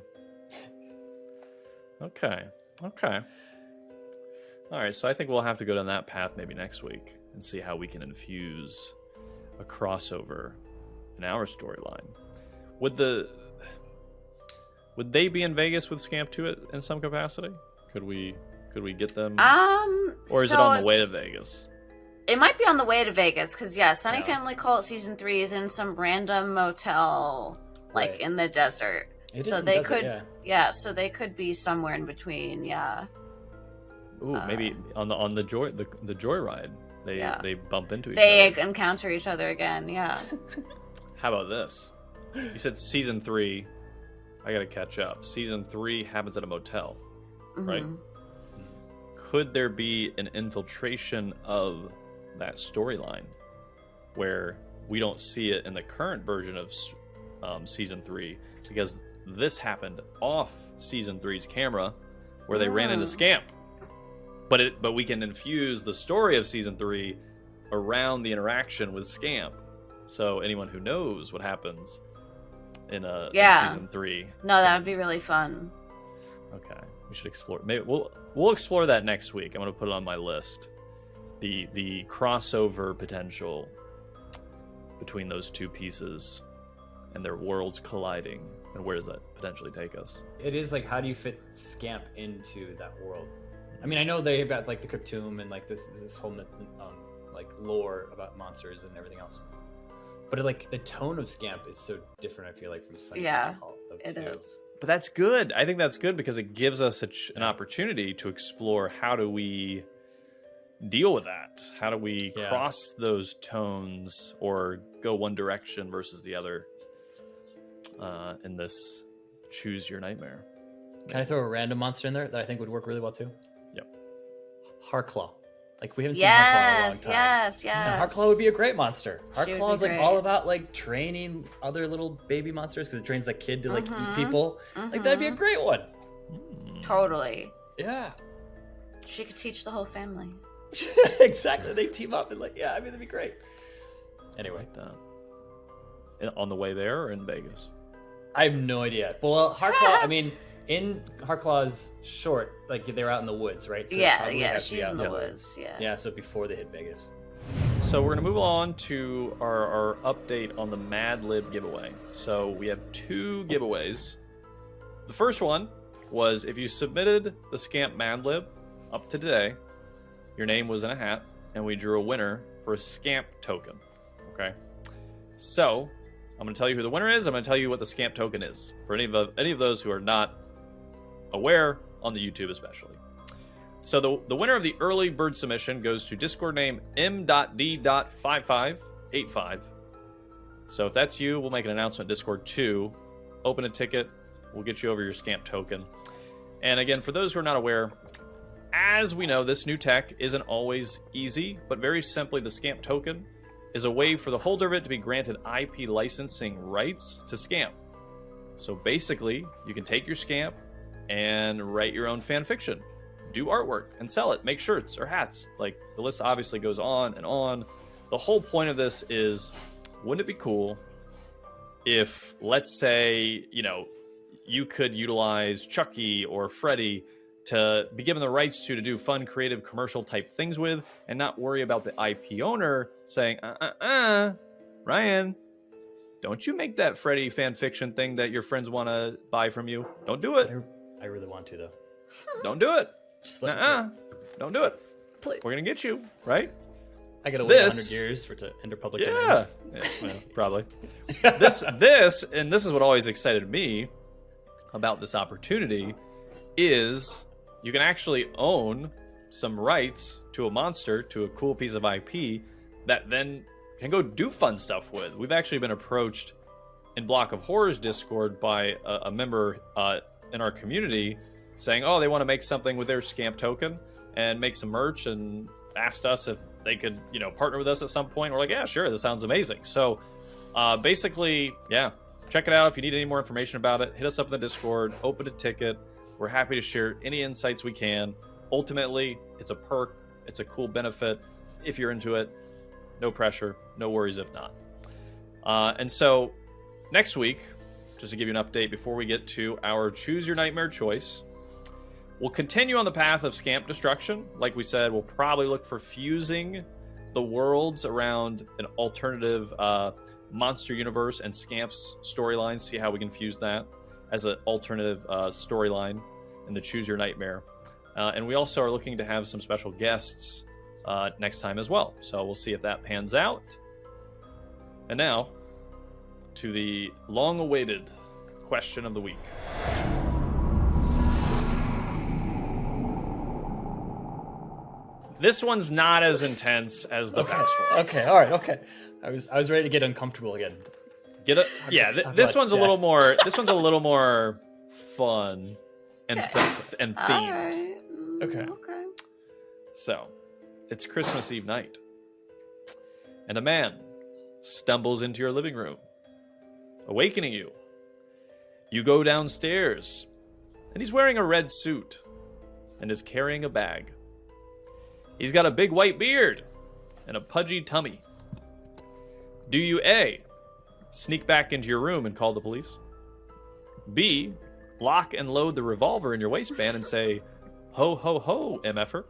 [SPEAKER 2] Okay. All right, so I think we'll have to go down that path maybe next week and see how we can infuse a crossover in our storyline. Would they be in Vegas with Scamp 2 in some capacity? Could we Could we get them? Or is it
[SPEAKER 1] so
[SPEAKER 2] on the way to Vegas?
[SPEAKER 1] It might be on the way to Vegas, because Sunny
[SPEAKER 3] Yeah.
[SPEAKER 1] Family Cult season 3 is in some random motel, like
[SPEAKER 3] Right.
[SPEAKER 1] in the desert.
[SPEAKER 3] It
[SPEAKER 1] So
[SPEAKER 3] is in
[SPEAKER 1] they
[SPEAKER 3] the desert,
[SPEAKER 1] could,
[SPEAKER 3] yeah.
[SPEAKER 1] so they could be somewhere in between. Yeah.
[SPEAKER 2] Ooh, maybe on the joyride. They bump into each
[SPEAKER 1] They
[SPEAKER 2] other.
[SPEAKER 1] encounter each other again. Yeah.
[SPEAKER 2] How about this? You said season 3. I gotta catch up. Season 3 happens at a motel, right?
[SPEAKER 1] Mhm.
[SPEAKER 2] Could there be an infiltration of that storyline where we don't see it in the current version of season 3 because this happened off season 3's camera where they ran into Scamp, but we can infuse the story of season 3 around the interaction with Scamp, so anyone who knows what happens in season 3.
[SPEAKER 1] No, that would be really fun.
[SPEAKER 2] Okay, we should explore. Maybe we'll explore that next week. I'm gonna put it on my list. The crossover potential between those two pieces and their worlds colliding, and where does that potentially take us?
[SPEAKER 3] It is like, how do you fit Scamp into that world? I mean, I know they've got like the Crypt Tomb and like this whole like lore about monsters and everything else, but like the tone of Scamp is so different. I feel like from Sunny
[SPEAKER 1] Yeah,
[SPEAKER 3] Cult,
[SPEAKER 1] it is.
[SPEAKER 2] But that's good. I think that's good because it gives us an opportunity to explore how do we deal with that? How do we cross those tones or go one direction versus the other in this Choose Your Nightmare?
[SPEAKER 3] Can I throw a random monster in there that I think would work really well too?
[SPEAKER 2] Yep.
[SPEAKER 3] Harclaw. Like, we haven't seen Harclaw in a long
[SPEAKER 1] Yes,
[SPEAKER 3] time.
[SPEAKER 1] yes,
[SPEAKER 3] And
[SPEAKER 1] yes.
[SPEAKER 3] Harclaw would be a great monster.
[SPEAKER 1] She would
[SPEAKER 3] Harclaw
[SPEAKER 1] be
[SPEAKER 3] is like
[SPEAKER 1] great.
[SPEAKER 3] all about like training other little baby monsters because it trains like kid to like eat people. Like, that'd be a great one.
[SPEAKER 1] Totally.
[SPEAKER 3] Yeah.
[SPEAKER 1] She could teach the whole family.
[SPEAKER 3] Exactly. They team up and like, yeah, I mean, that'd be great. Anyway,
[SPEAKER 2] On the way there or in Vegas?
[SPEAKER 3] I have no idea. Well, Harclaw, I mean, in Harclaw's short, like they were out in the woods, right? So it'd probably have to be
[SPEAKER 1] she's
[SPEAKER 3] out
[SPEAKER 1] in the woods. Yeah.
[SPEAKER 3] Yeah, so before they hit Vegas.
[SPEAKER 2] So we're going to move on to our update on the Mad Lib giveaway. So we have 2 giveaways. The first one was if you submitted the Scamp Mad Lib up to today, your name was in a hat, and we drew a winner for a Scamp token. Okay? So I'm going to tell you who the winner is. I'm going to tell you what the Scamp token is for any of those who are not aware on the YouTube especially. So the winner of the early bird submission goes to Discord name m.d.5585. So if that's you, we'll make an announcement Discord 2. Open a ticket. We'll get you over your Scamp token. And again, for those who are not aware, as we know, this new tech isn't always easy, but very simply, the Scamp token is a way for the holder of it to be granted IP licensing rights to Scamp. So basically, you can take your Scamp and write your own fan fiction, do artwork, and sell it, make shirts or hats. Like, the list obviously goes on and on. The whole point of this is, wouldn't it be cool if, let's say, you could utilize Chucky or Freddy to be given the rights to do fun, creative, commercial type things with, and not worry about the IP owner saying, Ryan, don't you make that Freddy fan fiction thing that your friends want to buy from you. Don't do it.
[SPEAKER 3] I really want to, though.
[SPEAKER 2] Don't do it.
[SPEAKER 3] Just let me do it.
[SPEAKER 2] Don't do it.
[SPEAKER 3] Please.
[SPEAKER 2] We're going to get you, right?
[SPEAKER 3] I gotta wait 100
[SPEAKER 2] This-
[SPEAKER 3] years for it to enter public
[SPEAKER 2] Yeah.
[SPEAKER 3] domain.
[SPEAKER 2] Well, probably. This is what always excited me about this opportunity is you can actually own some rights to a monster, to a cool piece of IP that then can go do fun stuff with. We've actually been approached in Block of Horrors Discord by a member in our community saying, oh, they want to make something with their Scamp token and make some merch, and asked us if they could, partner with us at some point. We're like, yeah, sure, this sounds amazing. So basically, yeah, check it out. If you need any more information about it, hit us up in the Discord, open a ticket. We're happy to share any insights we can. Ultimately, it's a perk. It's a cool benefit. If you're into it, no pressure, no worries if not. And so next week, just to give you an update before we get to our Choose Your Nightmare choice, we'll continue on the path of Scamp destruction. Like we said, we'll probably look for fusing the worlds around an alternative monster universe and Scamp's storyline, see how we can fuse that as an alternative storyline in the Choose Your Nightmare. And we also are looking to have some special guests next time as well. So we'll see if that pans out. And now, to the long-awaited question of the week. This one's not as intense as the past ones.
[SPEAKER 3] Okay, all right, okay. I was ready to get uncomfortable again.
[SPEAKER 2] Get it? Yeah, this one's a little more. This one's a little more fun and and themed.
[SPEAKER 1] Right.
[SPEAKER 3] Okay.
[SPEAKER 1] Okay.
[SPEAKER 2] So, it's Christmas Eve night, and a man stumbles into your living room, awakening you. You go downstairs, and he's wearing a red suit and is carrying a bag. He's got a big white beard and a pudgy tummy. Do you A, sneak back into your room and call the police? B, lock and load the revolver in your waistband and say, ho, ho, ho, MFer?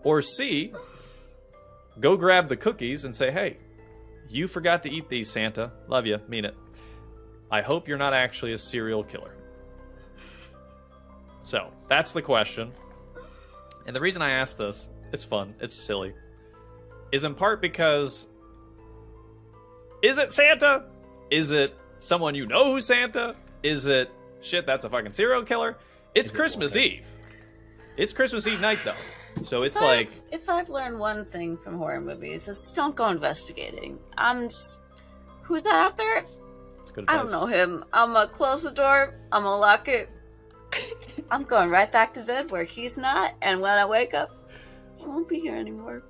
[SPEAKER 2] Or C, go grab the cookies and say, hey, you forgot to eat these, Santa. Love you, mean it. I hope you're not actually a serial killer. So, that's the question. And the reason I asked this, it's fun, it's silly, is in part because, is it Santa? Is it someone you know who's Santa? Is it, shit, that's a fucking serial killer? It's Christmas Eve. It's Christmas Eve night, though. So it's like...
[SPEAKER 1] If I've learned one thing from horror movies, it's don't go investigating. I'm just... Who's that out there?
[SPEAKER 2] It's good
[SPEAKER 1] I
[SPEAKER 2] advice.
[SPEAKER 1] don't know him. I'm gonna close the door. I'm gonna lock it. I'm going right back to bed where he's not, and when I wake up, he won't be here anymore.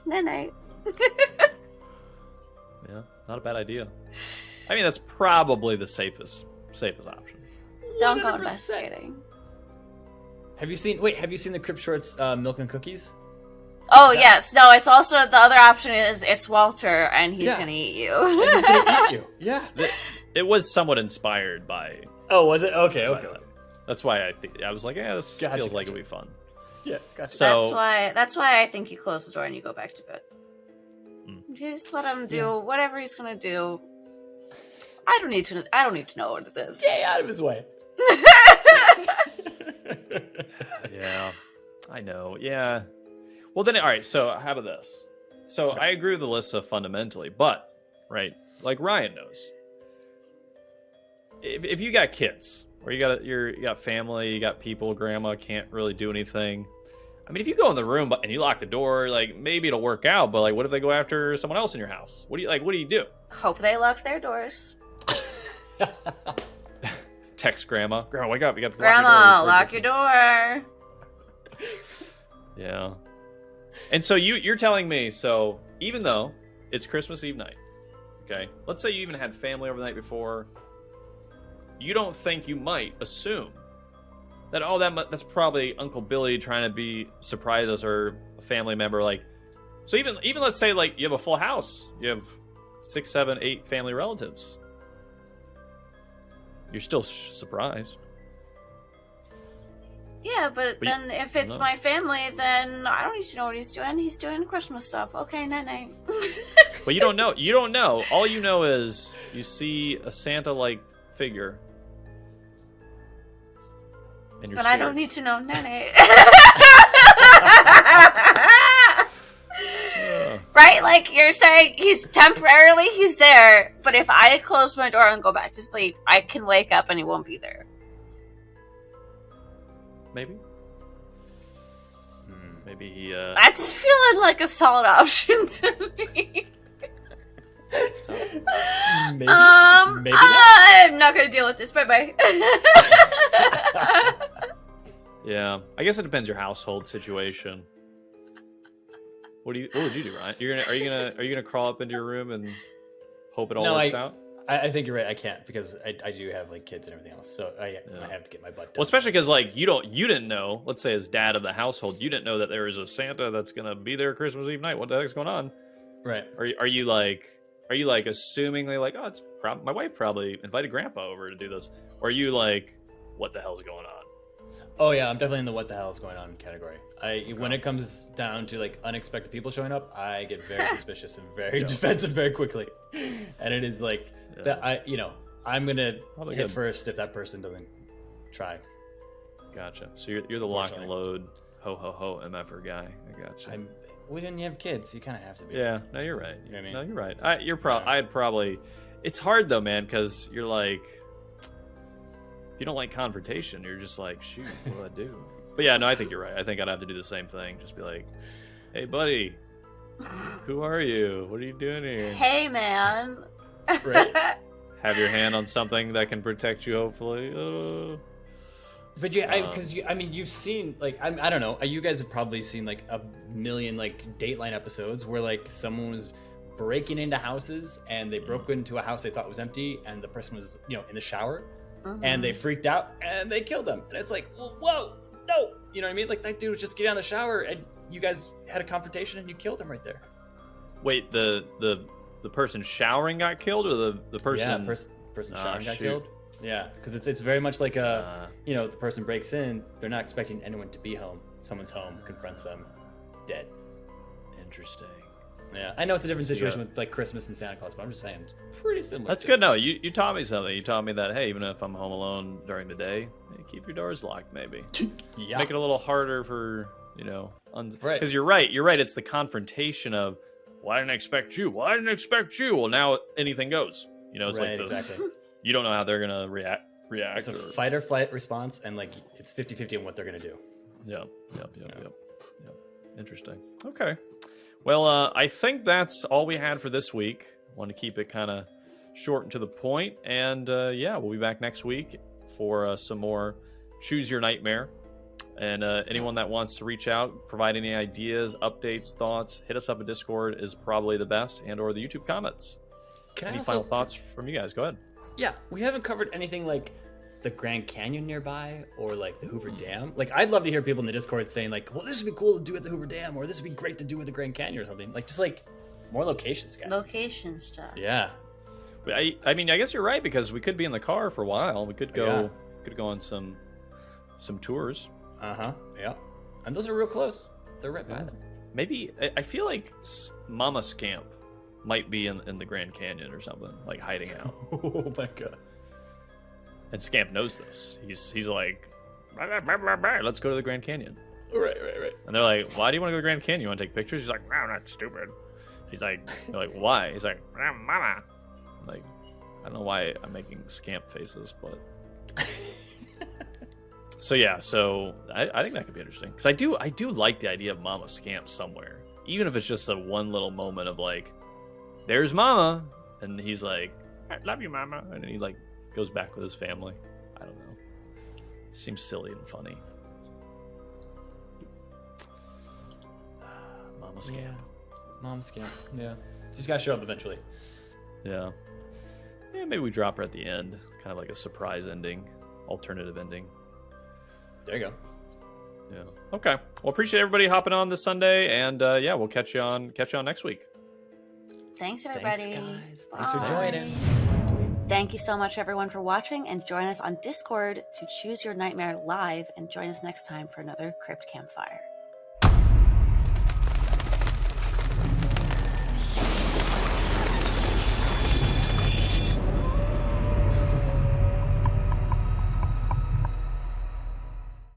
[SPEAKER 1] Night night.
[SPEAKER 2] Yeah, not a bad idea. I mean, that's probably the safest option.
[SPEAKER 1] Don't go
[SPEAKER 3] 100%.
[SPEAKER 1] investigating.
[SPEAKER 3] Have you seen the Crypt Shorts Milk and Cookies?
[SPEAKER 1] Oh, yes. No, it's also, the other option is it's Walter, and he's gonna eat you.
[SPEAKER 3] And he's gonna eat you. Yeah.
[SPEAKER 2] It was somewhat inspired by...
[SPEAKER 3] Oh, was it? Okay.
[SPEAKER 2] That's why I was like, yeah, this feels like it'll be fun.
[SPEAKER 3] Yeah, gotcha.
[SPEAKER 2] So,
[SPEAKER 1] That's why I think you close the door and you go back to bed. Just let him do whatever he's gonna do. I don't need to know what it is.
[SPEAKER 3] Stay out of his way.
[SPEAKER 2] yeah, I know. Yeah. Well, then, all right. So, how about this? So, I agree with Alyssa fundamentally, but right, like Ryan knows, if you got kids or you got family, you got people, grandma can't really do anything. I mean, if you go in the room and you lock the door, like maybe it'll work out. But like, what if they go after someone else in your house? What do you do?
[SPEAKER 1] Hope they lock their doors.
[SPEAKER 2] Text grandma. Grandma, wake up! You got to
[SPEAKER 1] Grandma, lock your door.
[SPEAKER 2] Yeah. And so you're telling me, so even though it's Christmas Eve night, okay, let's say you even had family over the night before, you don't think you might assume that, oh, that's probably Uncle Billy trying to surprise us, or a family member, like, so even let's say like you have a full house, you have 6, 7, 8 family relatives, you're still surprised.
[SPEAKER 1] Yeah, but then if it's my family, then I don't need to know what he's doing. He's doing Christmas stuff. Okay, night.
[SPEAKER 2] But you don't know. You don't know. All you know is you see a Santa-like figure, and you're
[SPEAKER 1] But
[SPEAKER 2] scared.
[SPEAKER 1] I don't need to know night. Right? Like you're saying, he's there, but if I close my door and go back to sleep, I can wake up and he won't be there.
[SPEAKER 2] Maybe. Maybe he.
[SPEAKER 1] That's feeling like a solid option to me.
[SPEAKER 3] Maybe. Maybe
[SPEAKER 1] I'm not gonna deal with this. Bye.
[SPEAKER 2] Yeah, I guess it depends your household situation. What would you do, Ryan? Are you gonna crawl up into your room and hope it all works out?
[SPEAKER 3] I think you're right. I can't, because I do have like kids and everything else, so I have to get my butt done.
[SPEAKER 2] Well, especially because like you didn't know. Let's say as dad of the household, you didn't know that there is a Santa that's gonna be there Christmas Eve night. What the heck's going on?
[SPEAKER 3] Right.
[SPEAKER 2] Are you like assumingly like, oh, it's my wife probably invited Grandpa over to do this, or are you like, what the hell's going on?
[SPEAKER 3] Oh yeah, I'm definitely in the what the hell is going on category. When it comes down to like unexpected people showing up, I get very suspicious and very defensive very quickly, and it is like that. I'm gonna hit first if that person doesn't try.
[SPEAKER 2] Gotcha. So you're the lock and load, ho ho ho MFer guy. I gotcha.
[SPEAKER 3] We didn't have kids. You kind of have to be.
[SPEAKER 2] Yeah. No, you're right.
[SPEAKER 3] You know what I mean?
[SPEAKER 2] No, you're right. I'd probably. It's hard though, man, because you're like, if you don't like confrontation, you're just like, shoot, what do I do? But yeah, no, I think you're right. I think I'd have to do the same thing. Just be like, hey, buddy, who are you? What are you doing here?
[SPEAKER 1] Hey, man.
[SPEAKER 3] Right.
[SPEAKER 2] Have your hand on something that can protect you, hopefully.
[SPEAKER 3] But yeah, because I mean, you've seen like I don't know. You guys have probably seen like a million like Dateline episodes where like someone was breaking into houses and they broke into a house they thought was empty and the person was in the shower and they freaked out and they killed them. And it's like, whoa, no, you know what I mean? Like that dude was just getting out of the shower and you guys had a confrontation and you killed him right there.
[SPEAKER 2] Wait, the person showering got killed, or the person?
[SPEAKER 3] Yeah, person showering got killed. Yeah, because it's very much like the person breaks in, they're not expecting anyone to be home. Someone's home, confronts them, dead.
[SPEAKER 2] Interesting.
[SPEAKER 3] Yeah, I know it's a different situation with like Christmas and Santa Claus, but I'm just saying it's pretty similar.
[SPEAKER 2] That's good. No, you taught me something. You taught me that, hey, even if I'm home alone during the day, keep your doors locked, maybe.
[SPEAKER 3] Yeah.
[SPEAKER 2] Make it a little harder for,
[SPEAKER 3] right.
[SPEAKER 2] Because you're right. It's the confrontation of, well, I didn't expect you. Well, I didn't expect you. Well, now anything goes. It's
[SPEAKER 3] right,
[SPEAKER 2] like this.
[SPEAKER 3] Exactly.
[SPEAKER 2] You don't know how they're going to react.
[SPEAKER 3] It's a fight or flight response, and like it's 50-50 on what they're going to do.
[SPEAKER 2] Yep. Interesting. Okay. Well, I think that's all we had for this week. Want to keep it kind of short and to the point. And we'll be back next week for some more Choose Your Nightmare. And anyone that wants to reach out, provide any ideas, updates, thoughts, hit us up at Discord is probably the best, and or the YouTube comments. Any final thoughts from you guys? Go ahead.
[SPEAKER 3] Yeah, we haven't covered anything like the Grand Canyon nearby or like the Hoover Dam. Like, I'd love to hear people in the Discord saying like, well, this would be cool to do at the Hoover Dam, or this would be great to do at the Grand Canyon or something. Like, just like more locations, guys.
[SPEAKER 1] Location stuff.
[SPEAKER 3] Yeah.
[SPEAKER 2] I mean, I guess you're right, because we could be in the car for a while. We could go on some tours.
[SPEAKER 3] Yeah. And those are real close. They're right by them.
[SPEAKER 2] Maybe I feel like Mama Scamp might be in the Grand Canyon or something, like hiding out.
[SPEAKER 3] Oh my god.
[SPEAKER 2] And Scamp knows this. He's like, let's go to the Grand Canyon.
[SPEAKER 3] Right.
[SPEAKER 2] And they're like, why do you want to go to the Grand Canyon? You want to take pictures? He's like, no, I'm not stupid. They're like, why? He's like, Mama. I'm like, I don't know why I'm making Scamp faces, but. So I think that could be interesting, because I do like the idea of Mama Scamp somewhere, even if it's just a one little moment of like, there's Mama, and he's like, I love you, Mama, and then he like goes back with his family. I don't know. Seems silly and funny. Mama Scamp.
[SPEAKER 3] Yeah. Mom Scamp. Yeah. She's got to show up eventually.
[SPEAKER 2] Yeah. Yeah, maybe we drop her at the end, kind of like a surprise ending, alternative ending.
[SPEAKER 3] There you go.
[SPEAKER 2] Yeah. Okay. Well, appreciate everybody hopping on this Sunday, and we'll catch you on next week.
[SPEAKER 1] Thanks, everybody.
[SPEAKER 3] Thanks, guys. Thanks for joining.
[SPEAKER 1] Thank you so much, everyone, for watching, and join us on Discord to Choose Your Nightmare live, and join us next time for another Crypt Campfire.